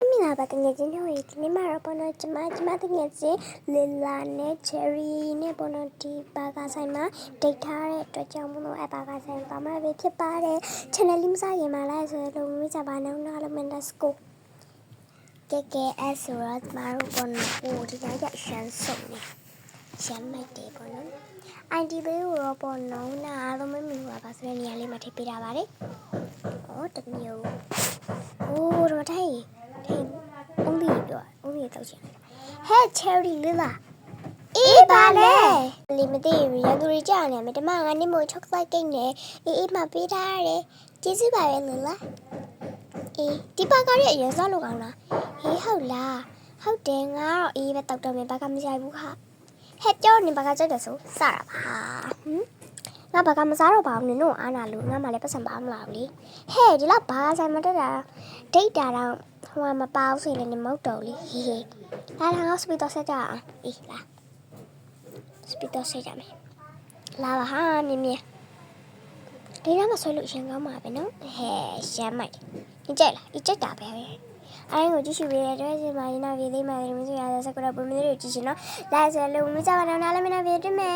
မင်္ဂလာပါတကယ်ချင်းတို့ဒီနေ့မှာတော့ပေါ်တော့ကျမတကယ်ချင်းလီလာနဲ့ချယ်ရီနဲ့ပေါ်တော့ဒီဘာကာဆိုင်မှာဒိတ်ထားတဲ့အတွက်ကြောင့်မလို့ဘာကာဆိုင်ပါမှာပဲဖြစ်ပါတယ် channel လေးမစားရင်မလိုက်ဆိုတော့မိကြပါနဲ့နော်လို့ let's go KKS ဆိုတော့မတို့ပေါ်တော့ဒီတိုင်းရရှမ်းစုံနေရှမ်းမိုက်တယ်ပေါ်နော် ID လေးကိုတော့ပေါ်နော်နားအားလုံးမမြင်ပါဆိုတဲ့နေရာလေးမှာထည့်ပေးတာပါတယ်ဟောတမျိုးတော့ထိုင်ဦးလေးတော့ချင်ဟဲ့ cherry လေးလားအေးပါလေလီမသိဘူးရန်သူတွေကြာနေမယ်တမငါနေမို့ chocolate cake နဲ့အေးမှပေးထားရတယ်ကျေးဇူးပါပဲလို့လားအေးဒီပါကရဲ့အရင်စားလို့ကောင်းလားဟေးဟုတ်လားဟုတ်တယ်ငါတော့အေးပဲတောက်တော့မယ်ဘာကမဆိုင်ဘူးခဟဲ့ကြောနေဘာကကြိုက်တယ်ဆိုစတာပါငါဘာကမစားတော့ပါဘူးနင်တို့အားနာလို့ငါမှလည်းပတ်စံပါမလားဘူးလေဟဲ့ဒီလောက်ဘာဆိုင်မတက်တာဒိတ်တာတော့ဟိုမပါဘူးဆိုရင်လည်းမဟုတ်တော့လေဟေးလာငါစပီတော့ဆက်ကြအောင်အေးလာစပီတော့ဆက်ကြမယ်လာပါဟာမြင်ဒီနားမှာဆွဲလို့ရှင်ကောင်းပါပဲနော်ဟဲ့ရှမ်းမိုက်ဒီကြိုက်လားဒီကြိုက်တာပဲအဲ့ကိုကြည့်ရှုပေးတဲ့အတွက်ဒီမှာဒီနောက်ဗီဒီယိုမှာဒီမျိုးစရာစကားပုံမျိုးတွေကြည့်ရှင်နော်လာစလို့မကြပါနဲ့နားလည်းမနာပြည့်တွေ့မယ်